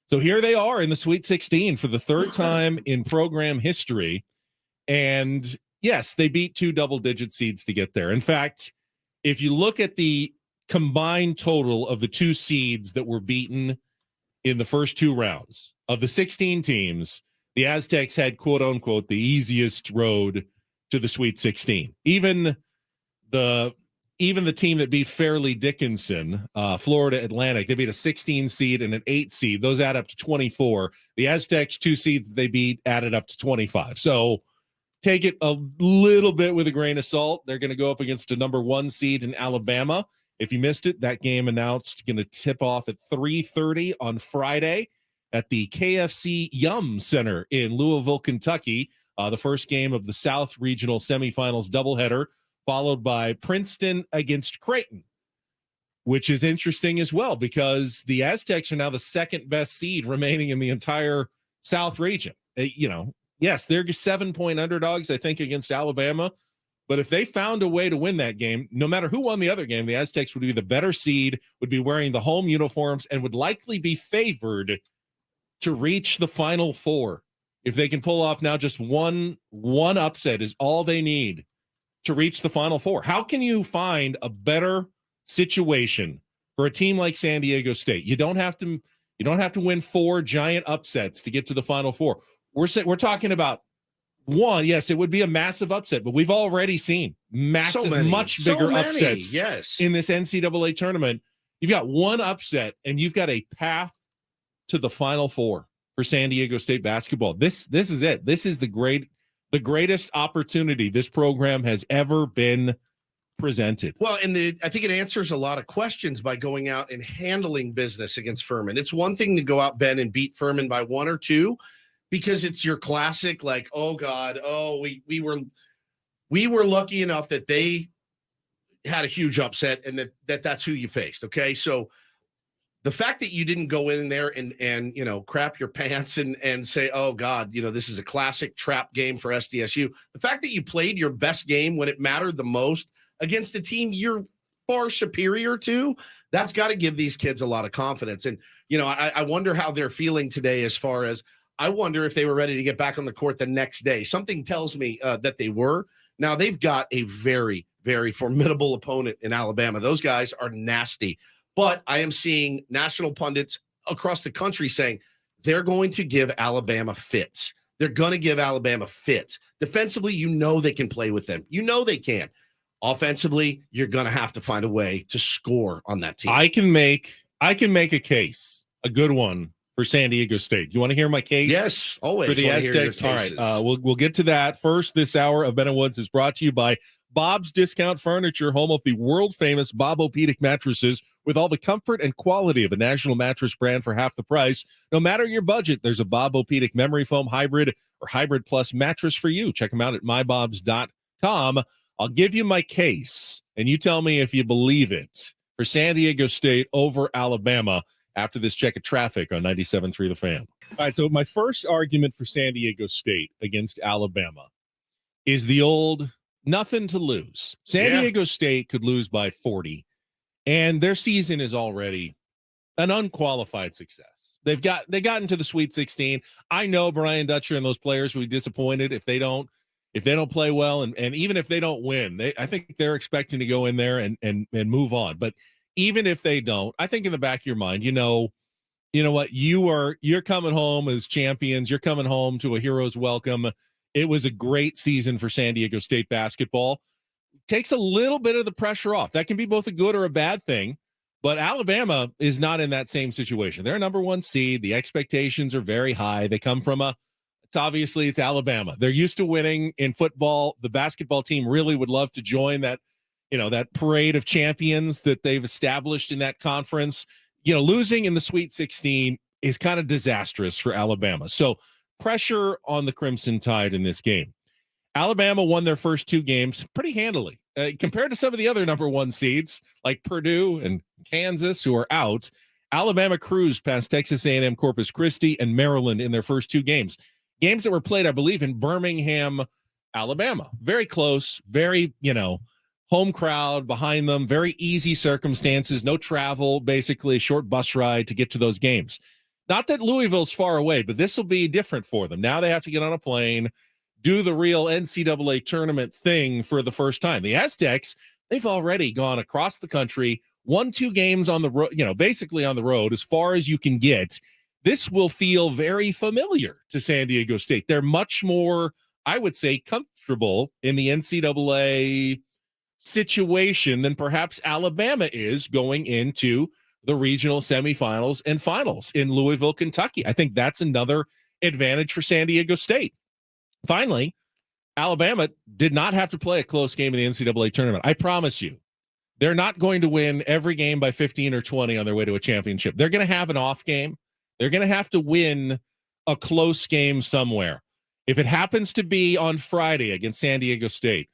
So here they are in the Sweet 16 for the third time in program history. And yes, they beat two double-digit seeds to get there. In fact, if you look at the combined total of the two seeds that were beaten in the first two rounds of the 16 teams, the Aztecs had, quote unquote, the easiest road to the Sweet 16. Even the team that beat Fairleigh Dickinson, Florida Atlantic, they beat a 16 seed and an 8 seed. Those add up to 24. The Aztecs, two seeds that they beat, added up to 25. So take it a little bit with a grain of salt. They're going to go up against a number 1 seed in Alabama. If you missed it, that game announced going to tip off at 3:30 on Friday at the KFC Yum Center in Louisville, Kentucky. The first game of the South Regional Semifinals doubleheader, followed by Princeton against Creighton, which is interesting as well because the Aztecs are now the second best seed remaining in the entire South region. Yes, they're 7-point underdogs, I think, against Alabama. But if they found a way to win that game, no matter who won the other game, the Aztecs would be the better seed, would be wearing the home uniforms, and would likely be favored to reach the Final Four. If they can pull off now just one upset is all they need to reach the Final Four. How can you find a better situation for a team like San Diego State? You don't have to win 4 giant upsets to get to the Final Four. We're talking about one. Yes, it would be a massive upset, but we've already seen much bigger upsets in this NCAA tournament. You've got one upset, and you've got a path to the Final Four for San Diego State basketball. This is it. This is the greatest opportunity this program has ever been presented. Well, I think it answers a lot of questions by going out and handling business against Furman. It's one thing to go out, Ben, and beat Furman by 1 or 2, because it's your classic, like, oh God, we were lucky enough that they had a huge upset and that's who you faced. Okay. So the fact that you didn't go in there and crap your pants and say, oh God, this is a classic trap game for SDSU. The fact that you played your best game when it mattered the most against a team you're far superior to, that's got to give these kids a lot of confidence. And, I wonder how they're feeling today, as far as, I wonder if they were ready to get back on the court the next day. Something tells me that they were. Now, they've got a very, very formidable opponent in Alabama. Those guys are nasty. But I am seeing national pundits across the country saying they're going to give Alabama fits. They're going to give Alabama fits. Defensively, they can play with them. They can. Offensively, you're going to have to find a way to score on that team. I can make a case, a good one, for San Diego State. You want to hear my case? Yes, always. For the Aztecs. All right, we'll get to that. First, this hour of Ben and Woods is brought to you by Bob's Discount Furniture, home of the world-famous Bob-O-Pedic mattresses, with all the comfort and quality of a national mattress brand for half the price. No matter your budget, there's a Bob-O-Pedic memory foam hybrid or hybrid plus mattress for you. Check them out at mybobs.com. I'll give you my case, and you tell me if you believe it, for San Diego State over Alabama after this check of traffic on 97.3 The Fan. All right, so my first argument for San Diego State against Alabama is the old nothing to lose. San Diego State could lose by 40, and their season is already an unqualified success. They got into the Sweet 16. I know Brian Dutcher and those players will be disappointed if they don't play well, and even if they don't win. I think they're expecting to go in there and move on. But even if they don't, I think in the back of your mind, you know what, you're coming home as champions. You're coming home to a hero's welcome. It was a great season for San Diego State basketball. Takes a little bit of the pressure off. That can be both a good or a bad thing, but Alabama is not in that same situation. They're a number 1 seed. The expectations are very high. They come from it's Alabama. They're used to winning in football. The basketball team really would love to join that parade of champions that they've established in that conference. Losing in the Sweet 16 is kind of disastrous for Alabama. So pressure on the Crimson Tide in this game. Alabama won their first 2 games pretty handily. Compared to some of the other number 1 seeds like Purdue and Kansas, who are out, Alabama cruised past Texas A&M, Corpus Christi, and Maryland in their first 2 games. Games that were played, I believe, in Birmingham, Alabama. Very close, very, home crowd behind them, very easy circumstances, no travel, basically a short bus ride to get to those games. Not that Louisville's far away, but this will be different for them. Now they have to get on a plane, do the real NCAA tournament thing for the first time. The Aztecs, they've already gone across the country, won 2 games on the road, basically on the road, as far as you can get. This will feel very familiar to San Diego State. They're much more, I would say, comfortable in the NCAA situation than perhaps Alabama is going into the regional semifinals and finals in Louisville, Kentucky. I think that's another advantage for San Diego State. Finally, Alabama did not have to play a close game in the NCAA tournament. I promise you, they're not going to win every game by 15 or 20 on their way to a championship. They're going to have an off game. They're going to have to win a close game somewhere. If it happens to be on Friday against San Diego State,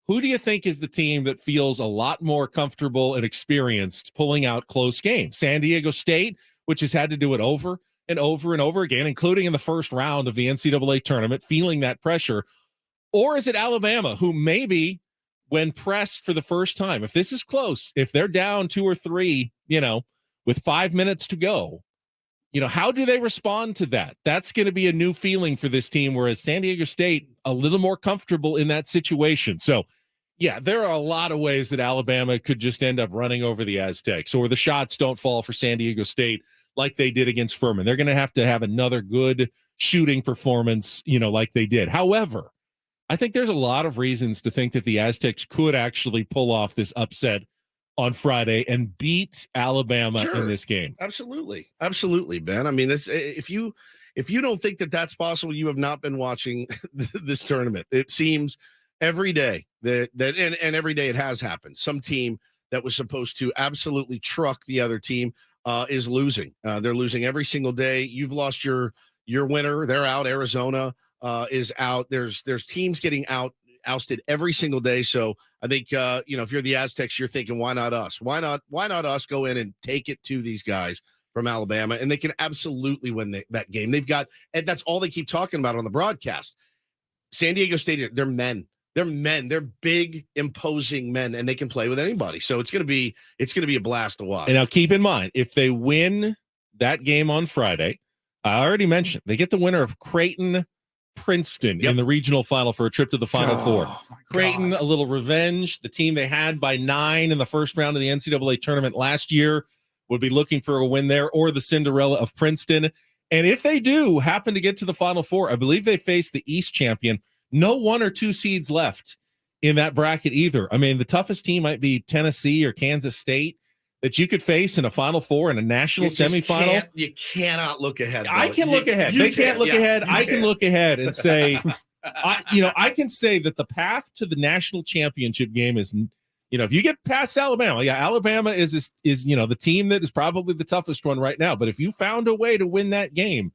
who do you think is the team that feels a lot more comfortable and experienced pulling out close games? San Diego State, which has had to do it over and over and over again, including in the first round of the NCAA tournament, feeling that pressure? Or is it Alabama, who maybe when pressed for the first time, if this is close, if they're down 2 or 3, with 5 minutes to go, how do they respond to that? That's going to be a new feeling for this team, whereas San Diego State, a little more comfortable in that situation. So, yeah, there are a lot of ways that Alabama could just end up running over the Aztecs, or the shots don't fall for San Diego State like they did against Furman. They're going to have another good shooting performance, like they did. However, I think there's a lot of reasons to think that the Aztecs could actually pull off this upset on Friday and beat Alabama in this game. Absolutely, Ben. I mean, if you don't think that that's possible, you have not been watching this tournament. It seems every day that every day it has happened. Some team that was supposed to absolutely truck the other team is losing. They're losing every single day. You've lost your winner. They're out. Arizona is out. There's teams getting ousted every single day. So I think if you're the Aztecs, you're thinking, why not us? Why not us go in and take it to these guys from Alabama? And they can absolutely win that game. And that's all they keep talking about on the broadcast. San Diego State, they're men. They're big, imposing men, and they can play with anybody. So it's gonna be a blast to watch. And now keep in mind, if they win that game on Friday, I already mentioned they get the winner of Princeton in the regional final for a trip to the Final Four. Creighton, a little revenge. The team they had by 9 in the first round of the NCAA tournament last year would be looking for a win there, or the Cinderella of Princeton. And if they do happen to get to the Final Four, I believe they face the East champion. No 1 or 2 seeds left in that bracket either. I mean, the toughest team might be Tennessee or Kansas State that you could face in a Final Four and a national semifinal. You cannot look ahead. I can look ahead. They can't look ahead. I can look ahead and say, I can say that the path to the national championship game is, if you get past Alabama, Alabama is the team that is probably the toughest one right now. But if you found a way to win that game,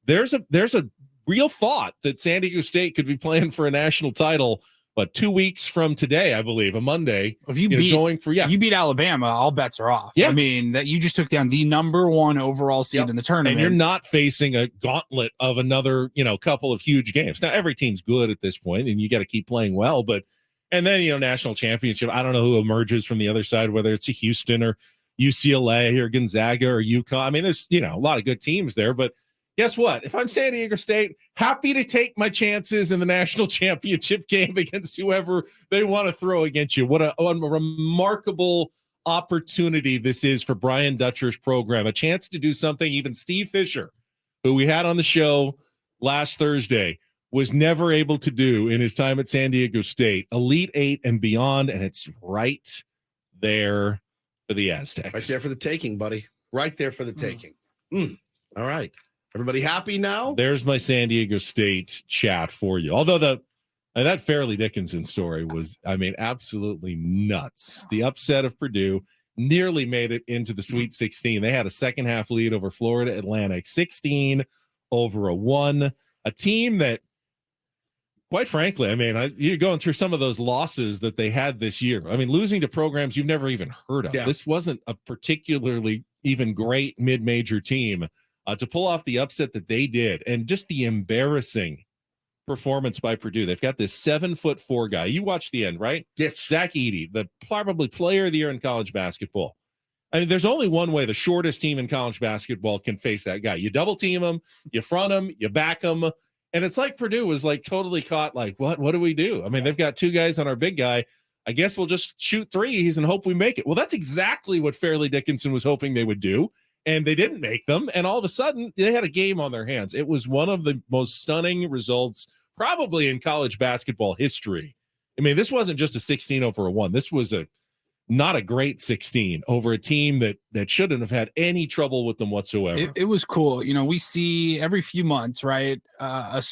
there's a real thought that San Diego State could be playing for a national title. But 2 weeks from today, I believe, a Monday, if you beat Alabama, all bets are off. Yeah. I mean, that you just took down the number 1 overall seed in the tournament. And you're not facing a gauntlet of another, couple of huge games. Now, every team's good at this point, and you got to keep playing well. And then, national championship, I don't know who emerges from the other side, whether it's a Houston or UCLA or Gonzaga or UConn. I mean, there's, a lot of good teams there, but guess what? If I'm San Diego State, happy to take my chances in the national championship game against whoever they want to throw against you. What a remarkable opportunity this is for Brian Dutcher's program. A chance to do something even Steve Fisher, who we had on the show last Thursday, was never able to do in his time at San Diego State. Elite 8 and beyond, and it's right there for the Aztecs. Right there for the taking, buddy. Right there for the taking. All right. Everybody happy now? There's my San Diego State chat for you. Although that Fairleigh Dickinson story was, absolutely nuts. The upset of Purdue nearly made it into the Sweet 16. They had a second half lead over Florida Atlantic, 16 over a 1. A team that, quite frankly, you're going through some of those losses that they had this year. Losing to programs you've never even heard of. Yeah. This wasn't a particularly even great mid-major team. To pull off the upset that they did, and just the embarrassing performance by Purdue. They've got this 7'4" guy. You watched the end, right? Yes. Zach Edey, the probably player of the year in college basketball. I mean, there's only one way the shortest team in college basketball can face that guy. You double team him, you front him, you back him. And it's like Purdue was like totally caught. Like, what do we do? I mean, they've got two guys on our big guy. I guess we'll just shoot threes and hope we make it. Well, that's exactly what Fairleigh Dickinson was hoping they would do. And they didn't make them. And all of a sudden, they had a game on their hands. It was one of the most stunning results probably in college basketball history. I mean, this wasn't just a 16 over a 1. This was not a great 16 over a team that shouldn't have had any trouble with them whatsoever. It was cool. You know, we see every few months, right? A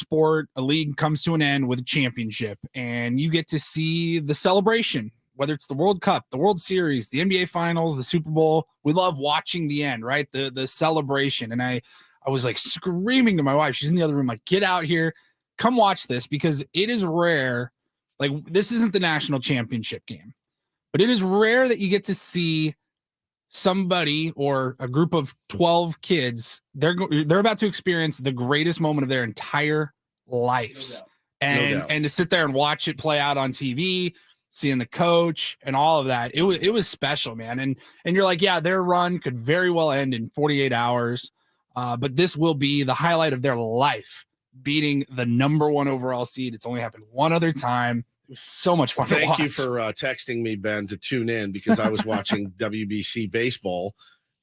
league comes to an end with a championship, and you get to see the celebration, whether it's the World Cup, the World Series, the NBA Finals, the Super Bowl. We love watching the end, right? The celebration. And I was like screaming to my wife. She's in the other room, like, get out here, come watch this, because it is rare. Like, this isn't the national championship game, but it is rare that you get to see somebody or a group of 12 kids. They're about to experience the greatest moment of their entire lives. And to sit there and watch it play out on TV, seeing the coach and all of that, it was special, man. And you're like, yeah, their run could very well end in 48 hours. But this will be the highlight of their life, beating the #1 overall seed. It's only happened one other time. It was so much fun to watch. Thank you for texting me, Ben, to tune in, because I was watching WBC baseball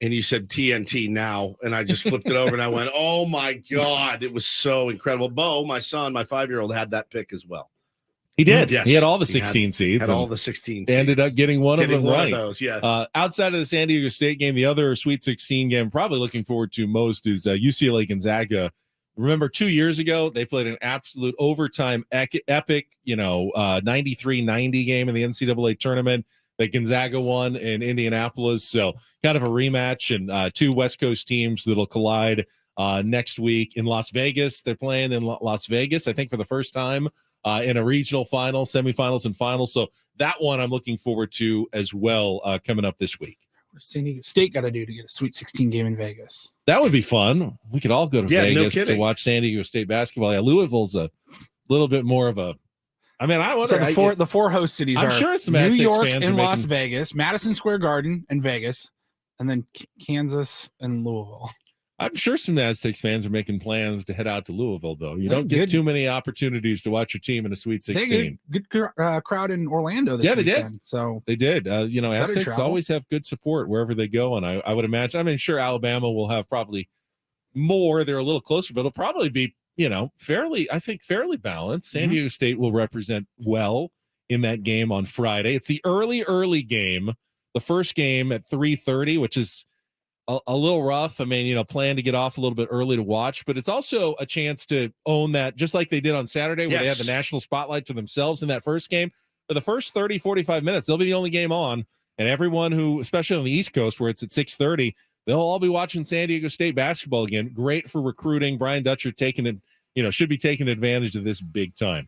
and you said TNT now, and I just flipped it over and I went, oh my God, it was so incredible. Bo, my son, my 5-year-old, had that pick as well. He did. Yes. He had all the 16 seeds. Had all the 16 seeds. Ended up getting one of them right. Of those, yes. Outside of the San Diego State game, the other Sweet 16 game I'm probably looking forward to most is UCLA Gonzaga. Remember 2 years ago, they played an absolute overtime epic, 93-90 game in the NCAA tournament that Gonzaga won in Indianapolis. So kind of a rematch, and two West Coast teams that'll collide next week in Las Vegas. They're playing in Las Vegas, I think, for the first time in a regional final, semifinals, and finals. So that one I'm looking forward to as well coming up this week. What does San Diego State got to do to get a Sweet 16 game in Vegas? That would be fun. We could all go to Vegas to watch San Diego State basketball. Yeah, Louisville's a little bit more of a. I mean, I wonder. So the four host cities are New Aztecs York and Las Vegas, Madison Square Garden and Vegas, and then Kansas and Louisville. I'm sure some Aztecs fans are making plans to head out to Louisville, though. You don't get too many opportunities to watch your team in a Sweet 16. Good crowd in Orlando this weekend. They did. So they did. Aztecs always have good support wherever they go, and I would imagine. I mean, sure, Alabama will have probably more. They're a little closer, but it'll probably be, fairly balanced. San Diego State will represent well in that game on Friday. It's the early game, the first game at 3:30, which is a little rough. I mean, plan to get off a little bit early to watch, but it's also a chance to own that, just like they did on Saturday where they had the national spotlight to themselves in that first game. For the first 30, 45 minutes, they'll be the only game on, and everyone who, especially on the East Coast where it's at 6:30, they'll all be watching San Diego State basketball again. Great for recruiting. Brian Dutcher should be taking advantage of this big time.